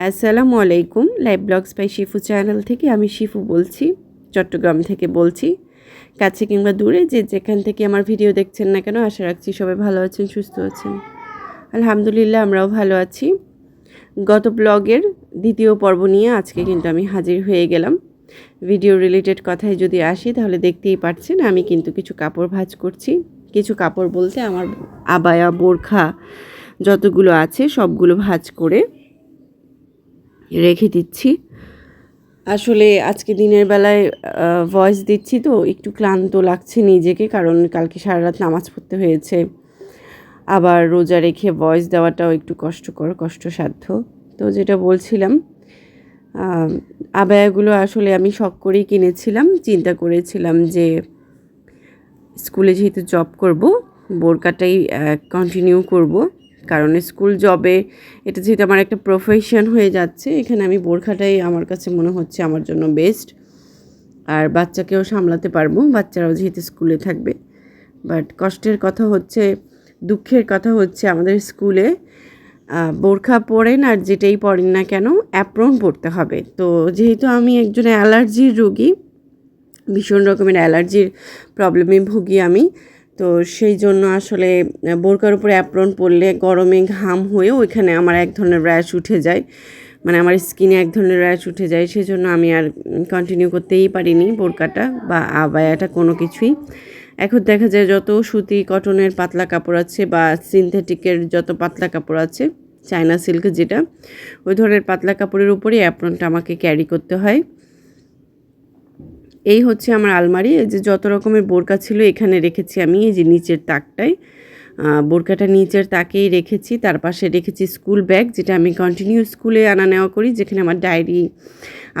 আসসালামু আলাইকুম। Live blogs by Shifu channel থেকে আমি শিফু বলছি, চট্টগ্রাম থেকে বলছি। কাছে কিংবা দূরে যে যেখান থেকে আমার ভিডিও দেখছেন না কেন, আশা রাখছি সবাই ভালো আছেন, সুস্থ আছেন। আলহামদুলিল্লাহ আমরাও ভালো আছি। গত ব্লগের দ্বিতীয় পর্ব নিয়ে আজকে কিন্তু আমি হাজির হয়ে গেলাম। ভিডিও রিলেটেড কথায় যদি আসি তাহলে দেখতেই পাচ্ছেন আমি কিন্তু কিছু কাপড় ভাঁজ করছি। কিছু কাপড় বলতে আমার আবায়া, বোরখা যতগুলো আছে সবগুলো ভাঁজ করে রেখে দিচ্ছি। আসলে আজকে দিনের বেলায় ভয়েস দিচ্ছি তো একটু ক্লান্ত লাগছে নিজেকে, কারণ কালকে সারা রাত নামাজ পড়তে হয়েছে। আবার রোজা রেখে ভয়েস দেওয়াটাও একটু কষ্টসাধ্য। তো যেটা বলছিলাম, আবায়াগুলো আসলে আমি শখ করেই কিনেছিলাম। চিন্তা করেছিলাম যে স্কুলে যেহেতু জব করব, বোরকাটাই কন্টিনিউ করব, কারণ স্কুল জবে এটা যেহেতু আমার একটা প্রফেশন হয়ে যাচ্ছে, এখানে আমি বোরখাটাই আমার কাছে মনে হচ্ছে আমার জন্য বেস্ট। আর বাচ্চাকেও সামলাতে পারবো, বাচ্চারাও যেহেতু স্কুলে থাকবে। বাট কষ্টের কথা হচ্ছে, দুঃখের কথা হচ্ছে আমাদের স্কুলে বোরখা পরেন আর যেটাই পরেন না কেন অ্যাপ্রন পরতে হবে। তো যেহেতু আমি একজন অ্যালার্জির রোগী, ভীষণ রকমের অ্যালার্জির প্রবলেমে ভুগি আমি, তো সেই জন্য আসলে বোরকার উপরে অ্যাপ্রন পরলে গরমে ঘাম হয়েও ওইখানে আমার এক ধরনের র্যাশ উঠে যায়, মানে আমার স্কিনে এক ধরনের র্যাশ উঠে যায়। সেই জন্য আমি আর কন্টিনিউ করতেই পারিনি বোরকাটা বা আবায়াটা কোনো কিছুই। এখন দেখা যায় যত সুতি কটনের পাতলা কাপড় আছে বা সিনথেটিকের যত পাতলা কাপড় আছে, চায়না সিল্ক যেটা, ওই ধরনের পাতলা কাপড়ের উপরেই অ্যাপ্রনটা আমাকে ক্যারি করতে হয়। এই হচ্ছে আমার আলমারি। এই যে যত রকমের বোরকা ছিল এখানে রেখেছি আমি, এই যে নিচের তাকটায় বোরকাটা নিচের তাকেই রেখেছি। তার পাশে রেখেছি স্কুল ব্যাগ, যেটা আমি কন্টিনিউ স্কুলে আনা নেওয়া করি, যেখানে আমার ডায়েরি,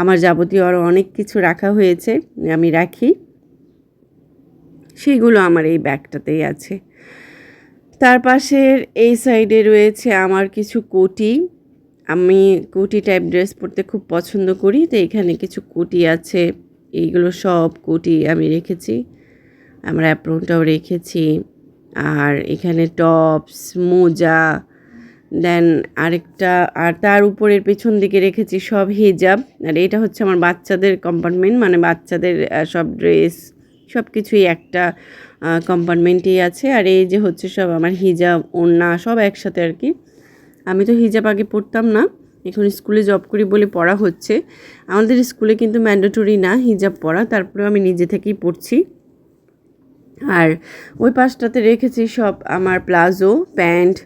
আমার যাবতীয় আরও অনেক কিছু রাখা হয়েছে আমি রাখি, সেইগুলো আমার এই ব্যাগটাতেই আছে। তার পাশের এই সাইডে রয়েছে আমার কিছু কোটি। আমি কোটি টাইপ ড্রেস পরতে খুব পছন্দ করি, তো এখানে কিছু কোটি আছে। এইগুলো সব কোটি আমি রেখেছি, আমার অ্যাপ্রনটাও রেখেছি। আর এখানে টপস, মোজা, দেন আরেকটা, আর তার উপরের পেছন দিকে রেখেছি সব হিজাব। আর এটা হচ্ছে আমার বাচ্চাদের কম্পার্টমেন্ট, মানে বাচ্চাদের সব ড্রেস সব কিছুই একটা কম্পার্টমেন্টেই আছে। আর এই যে হচ্ছে সব আমার হিজাব, ওড়না সব একসাথে আর কি। আমি তো হিজাব আগে পরতাম না, এখন স্কুলে জব করি বলে পড়া হচ্ছে। আমাদের স্কুলে কিন্তু ম্যান্ডেটরি না হিজাব পরা, তারপরেও আমি নিজে থেকেই পড়ছি। আর ওই পাশটাতে রেখেছি সব আমার প্লাজো, প্যান্ট,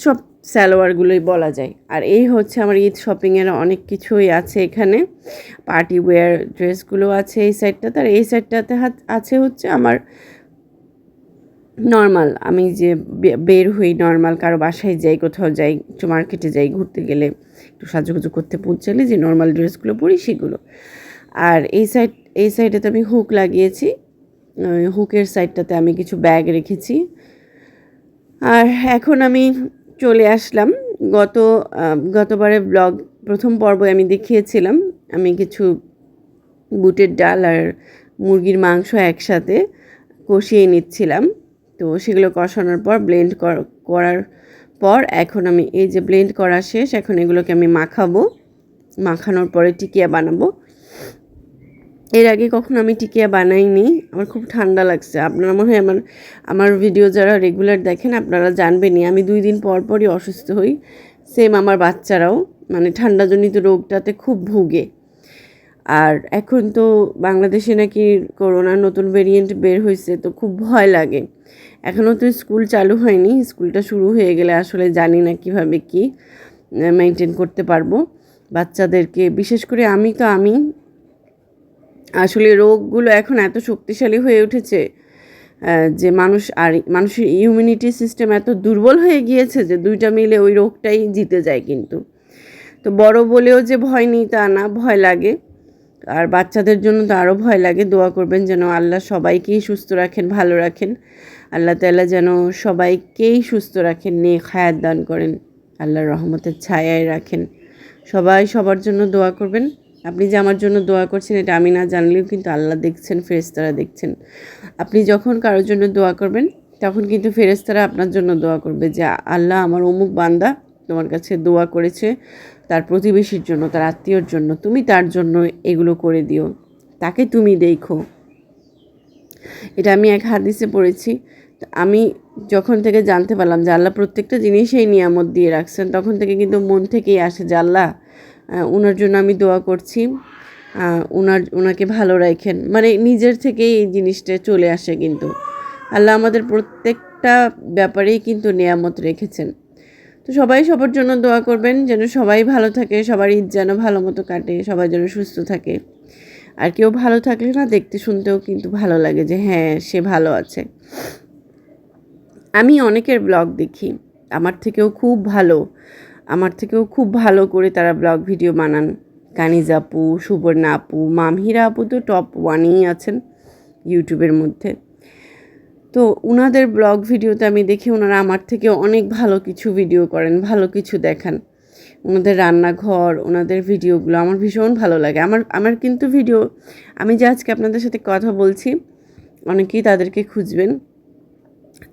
সব সালোয়ারগুলোই বলা যায়। আর এই হচ্ছে আমার ঈদ শপিংয়ের অনেক কিছুই আছে এখানে, পার্টি ওয়্যার ড্রেসগুলো আছে এই সাইডটাতে। আর এই সাইডটাতে আছে হচ্ছে আমার নর্মাল, আমি যে বের হই, নর্মাল কারো বাসায় যাই, কোথাও যাই, একটু মার্কেটে যাই, ঘুরতে গেলে একটু সাজুগুজু করতে পৌঁছালে যে নর্মাল ড্রেসগুলো পরি সেগুলো। আর এই সাইডে তো আমি হুক লাগিয়েছি, হুকের সাইডটাতে আমি কিছু ব্যাগ রেখেছি। আর এখন আমি চলে আসলাম, গতবারে ব্লগ প্রথম পর্বে আমি দেখিয়েছিলাম আমি কিছু বুটের ডাল আর মুরগির মাংস একসাথে কষিয়ে নিচ্ছিলাম। তো সেগুলো কষানোর পর ব্লেন্ড করার পর এখন আমি এই যে ব্লেন্ড করা শেষ, এখন এগুলোকে আমি মাখাবো। মাখানোর পরে টিকিয়া বানাবো। এর আগে কখনো আমি টিকিয়া বানাইনি, আমার খুব ঠান্ডা লাগছে। আপনারা মনে হয় আমার ভিডিও যারা রেগুলার দেখেন আপনারা জানবেনই, আমি 2 দিন পর পরই অসুস্থ হই। সেম আমার বাচ্চারাও, মানে ঠান্ডাজনিত রোগটাতে খুব ভুগে। আর এখন তো বাংলাদেশে নাকি করোনার নতুন ভেরিয়েন্ট বের হয়েছে, তো খুব ভয় লাগে। এখনও তো স্কুল চালু হয়নি, স্কুলটা শুরু হয়ে গেলে আসলে জানি না কীভাবে কি মেনটেন করতে পারবো বাচ্চাদেরকে। বিশেষ করে আমি আসলে রোগগুলো এখন এত শক্তিশালী হয়ে উঠেছে যে মানুষের ইমিউনিটি সিস্টেম এত দুর্বল হয়ে গিয়েছে যে দুইটা মিলে ওই রোগটাই জিতে যায়। কিন্তু তো বড় বলেও যে ভয় নেই তা না, ভয় লাগে। আর বাচ্চাদের জন্য তো আরও ভয় লাগে। দোয়া করবেন যেন আল্লাহ সবাইকেই সুস্থ রাখেন, ভালো রাখেন। আল্লাহ তাআলা যেন সবাইকেই সুস্থ রাখেন, নেক হায়াত দান করেন, আল্লাহর রহমতের ছায়ায় রাখেন। সবাই সবার জন্য দোয়া করবেন। আপনি যে আমার জন্য দোয়া করছেন এটা আমি না জানলেও কিন্তু আল্লাহ দেখছেন, ফেরেশতারা দেখছেন। আপনি যখন কারোর জন্য দোয়া করবেন তখন কিন্তু ফেরেশতারা আপনার জন্য দোয়া করবে যে আল্লাহ আমার অমুক বান্দা তোমার কাছে দোয়া করেছে, তার প্রতিবেশীর জন্য, তার আত্মীয়র জন্য, তুমি তার জন্য এগুলো করে দিও, তাকে তুমি দেখো। এটা আমি এক হাদিসে পড়েছি। আমি যখন থেকে জানতে পারলাম যে আল্লাহ প্রত্যেকটা জিনিসেই নিয়ামত দিয়ে রাখছেন, তখন থেকে কিন্তু মন থেকেই আসে যে আল্লাহ ওনার জন্য আমি দোয়া করছি, ওনাকে ভালো রাখেন, মানে নিজের থেকেই এই জিনিসটা চলে আসে। কিন্তু আল্লাহ আমাদের প্রত্যেকটা ব্যাপারেই কিন্তু নিয়ামত রেখেছেন। তো সবাই সবার জন্য দোয়া করবেন যেন সবাই ভালো থাকে, সবার ঈদ যেন ভালো মতো কাটে, সবাই যেন সুস্থ থাকে। আর কেউ ভালো থাকলে না দেখতে শুনতেও কিন্তু ভালো লাগে যে হ্যাঁ সে ভালো আছে। আমি অনেকের ব্লগ দেখি, আমার থেকেও খুব ভালো করে তারা ব্লগ ভিডিও বানান। কানিজ আপু, সুবর্ণা আপু, মামহিরা আপু তো টপ 1-ই আছেন ইউটিউবের মধ্যে। তো ওনাদের ব্লগ ভিডিওতে আমি দেখি ওনারা আমার থেকে অনেক ভালো কিছু ভিডিও করেন, ভালো কিছু দেখান। ওনাদের রান্নাঘর, ওনাদের ভিডিওগুলো আমার ভীষণ ভালো লাগে। আমার কিন্তু ভিডিও, আমি যে আজকে আপনাদের সাথে কথা বলছি, অনেকেই তাদেরকে খুঁজবেন,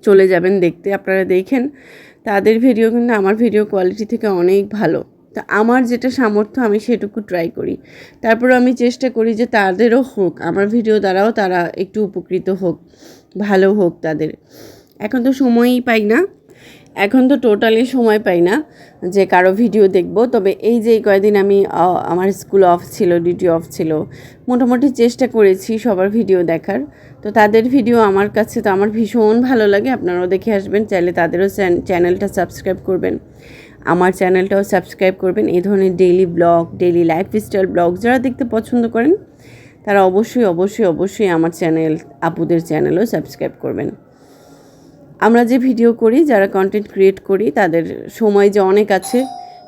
চলে যাবেন দেখতে, আপনারা দেখেন তাদের ভিডিও কিন্তু আমার ভিডিও কোয়ালিটি থেকে অনেক ভালো। তা আমার যেটা সামর্থ্য আমি সেটুকু ট্রাই করি। তারপরে আমি চেষ্টা করি যে তাদেরও হোক, আমার ভিডিও দ্বারাও তারা একটু উপকৃত হোক, ভালো হোক তাদের। এখন তো সময়ই পাই না, এখন তো টোটালি সময় পাই না যে কারো ভিডিও দেখব। তবে এই যে কয়েকদিন আমি আমার স্কুল অফ ছিল, ডিউটি অফ ছিল, মোটামুটি চেষ্টা করেছি সবার ভিডিও দেখার। তো তাদের ভিডিও আমার কাছে তো আমার ভীষণ ভালো লাগে, আপনারাও দেখে আসবেন। চাইলে তাদেরও চ্যানেলটা সাবস্ক্রাইব করবেন, আমার চ্যানেলটাও সাবস্ক্রাইব করবেন। এই ধরনের daily blog, daily lifestyle blog যারা দেখতে পছন্দ করেন তারা অবশ্যই আমার চ্যানেল, আপুদের চ্যানেলও সাবস্ক্রাইব করবেন। আমরা যে ভিডিও করি, যারা কন্টেন্ট ক্রিয়েট করি, তাদের সময় যে অনেক আছে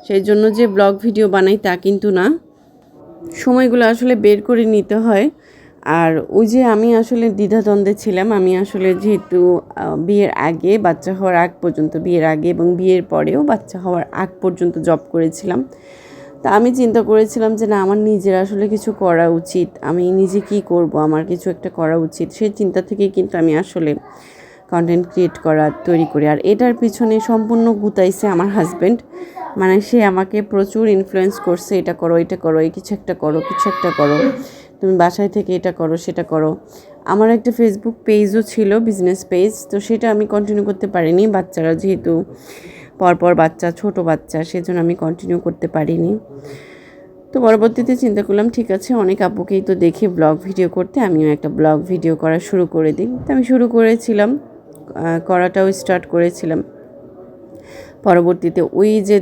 সেই জন্য যে ব্লগ ভিডিও বানাই তা কিন্তু না, সময়গুলো আসলে বের করে নিতে হয়। আর ওই যে আমি আসলে দ্বিধাদ্বন্দ্বে ছিলাম, আমি আসলে যেহেতু বিয়ের আগে, বাচ্চা হওয়ার আগ পর্যন্ত, বিয়ের আগে এবং বিয়ের পরেও বাচ্চা হওয়ার আগ পর্যন্ত জব করেছিলাম। তা আমি চিন্তা করেছিলাম যে না, আমার নিজের আসলে কিছু করা উচিত, আমি নিজে কি করব, আমার কিছু একটা করা উচিত। সেই চিন্তা থেকেই কিন্তু আমি আসলে কন্টেন্ট ক্রিয়েট তৈরি করি। আর এটার পিছনে সম্পূর্ণ গুতাইছে আমার হাজব্যান্ড, মানে সে আমাকে প্রচুর ইনফ্লুয়েন্স করছে, এটা করো, এটা করো, এই কিছু একটা করো, তুমি বাসায় থেকে এটা করো, সেটা করো। আমার একটা ফেসবুক পেজও ছিল, বিজনেস পেজ, তো সেটা আমি কন্টিনিউ করতে পারিনি, বাচ্চারা যেহেতু পরপর বাচ্চা, ছোট বাচ্চা, সেজন্য আমি কন্টিনিউ করতে পারিনি। তো পরবর্তীতে চিন্তা করলাম ঠিক আছে, অনেক আপুকেই তো দেখি ব্লগ ভিডিও করতে, আমিও একটা ব্লগ ভিডিও করা শুরু করে দিই। তো আমি শুরু করেছিলাম, করাটাও স্টার্ট করেছিলাম। পরবর্তীতে ওই যে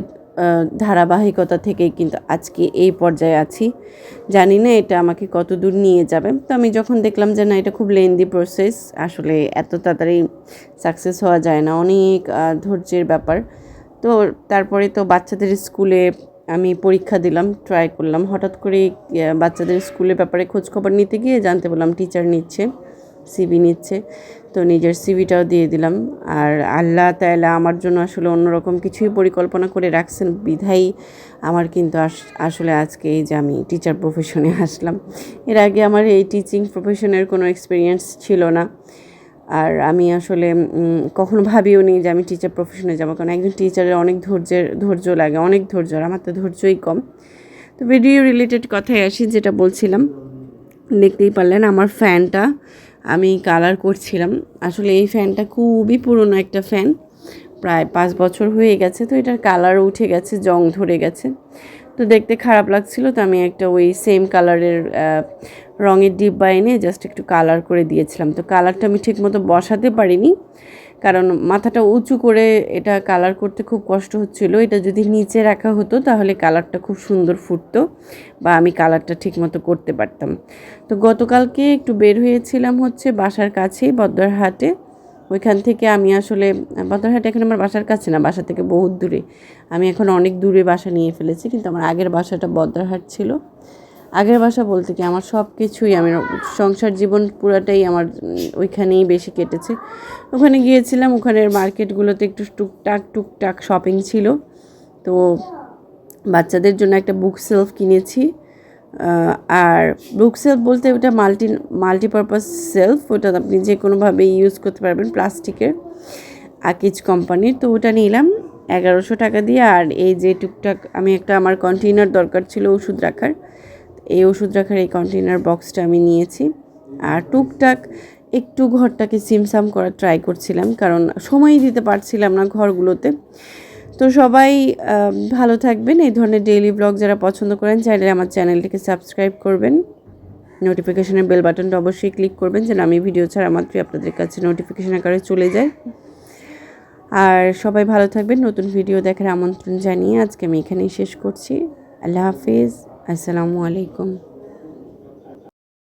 ধারাবাহিকতা থেকেই কিন্তু আজকে এই পর্যায়ে আছি। জানি না এটা আমাকে কত দূর নিয়ে যাবে। তো আমি যখন দেখলাম যে না, এটা খুব লেন্দি প্রসেস, আসলে এত তাড়াতাড়ি সাকসেস হওয়া যায় না, অনেক ধৈর্যের ব্যাপার। তো তারপরে তো বাচ্চাদের স্কুলে আমি পরীক্ষা দিলাম, ট্রাই করলাম। হঠাৎ করে বাচ্চাদের স্কুলের ব্যাপারে খোঁজখবর নিতে গিয়ে জানতে পারলাম টিচার নিচ্ছে, সিভি নিচ্ছে। তো নিজের সিভিটাও দিয়ে দিলাম। আর আল্লাহ তাআলা আমার জন্য আসলে অন্যরকম কিছুই পরিকল্পনা করে রাখছেন বিধায় আমার কিন্তু আসলে আজকে এই যে আমি টিচার প্রফেশনে আসলাম। এর আগে আমার এই টিচিং প্রফেশনের কোনো এক্সপিরিয়েন্স ছিল না। আর আমি আসলে কখনো ভাবিও নি যে আমি টিচার প্রফেশনে যাবো, কারণ একজন টিচারের অনেক ধৈর্য লাগে, অনেক ধৈর্য, আর আমার তো ধৈর্যই কম। তো ভিডিও রিলেটেড কথায় আসি, যেটা বলছিলাম, দেখতেই পারলেন আমার ফ্যানটা আমি কালার করছিলাম। আসলে এই ফ্যানটা খুবই পুরনো একটা ফ্যান, প্রায় 5 বছর হয়ে গেছে। তো এটার কালারও উঠে গেছে, জং ধরে গেছে, তো দেখতে খারাপ লাগছিল। তো আমি একটা ওই সেম কালারের রঙের ডিব্বা এনে জাস্ট একটু কালার করে দিয়েছিলাম। তো কালারটা আমি ঠিকমতো বসাতে পারিনি, কারণ মাথাটা উঁচু করে এটা কালার করতে খুব কষ্ট হচ্ছিল। এটা যদি নিচে রাখা হতো তাহলে কালারটা খুব সুন্দর ফুটতো, বা আমি কালারটা ঠিকমতো করতে পারতাম। তো গতকালকে একটু বের হয়েছিলাম হচ্ছে বাসার কাছেই, বদ্দারহাটে। ওইখান থেকে আমি আসলে, বদ্দারহাট এখন আমার বাসার কাছে না, বাসা থেকে বহুত দূরে। আমি এখন অনেক দূরে বাসা নিয়ে ফেলেছি, কিন্তু আমার আগের বাসাটা বদ্দারহাট ছিল। আগের বাসা বলতে কি, আমার সব কিছুই, আমি সংসার জীবন পুরাটাই আমার ওইখানেই বেশি কেটেছে। ওখানে গিয়েছিলাম, ওখানের মার্কেটগুলোতে একটু টুকটাক শপিং ছিল। তো বাচ্চাদের জন্য একটা বুক সেলফ কিনেছি। আর বুক সেলফ বলতে ওটা মাল্টিপারপাস সেলফ, ওটা আপনি যে কোনোভাবে ইউজ করতে পারবেন, প্লাস্টিকের, আকিজ কোম্পানির। তো ওটা নিলাম। 1100 টাকা দিয়ে। আর এই যে টুকটাক আমি একটা আমার কন্টেইনার দরকার ছিল ওষুধ রাখার, এই ওষুধ রাখার এই কন্টেইনার বক্সটা আমি নিয়েছি। আর টুকটাক একটু ঘরটাকে সিমসাম করার ট্রাই করছিলাম, কারণ সময়ই দিতে পারছিলাম না ঘরগুলোতে। তো সবাই ভালো থাকবেন। এই ধরনের ডেইলি ব্লগ যারা পছন্দ করেন চাইলে আমার চ্যানেলটিকে সাবস্ক্রাইব করবেন, নোটিফিকেশনের বেল বাটনটা অবশ্যই ক্লিক করবেন যেন আমি ভিডিও ছাড়া মাত্রই আপনাদের কাছে নোটিফিকেশন আকারে চলে যায়। আর সবাই ভালো থাকবেন। নতুন ভিডিও দেখার আমন্ত্রণ জানিয়ে আজকে আমি এখানেই শেষ করছি। আল্লাহ হাফিজ, আসসালামু আলাইকুম।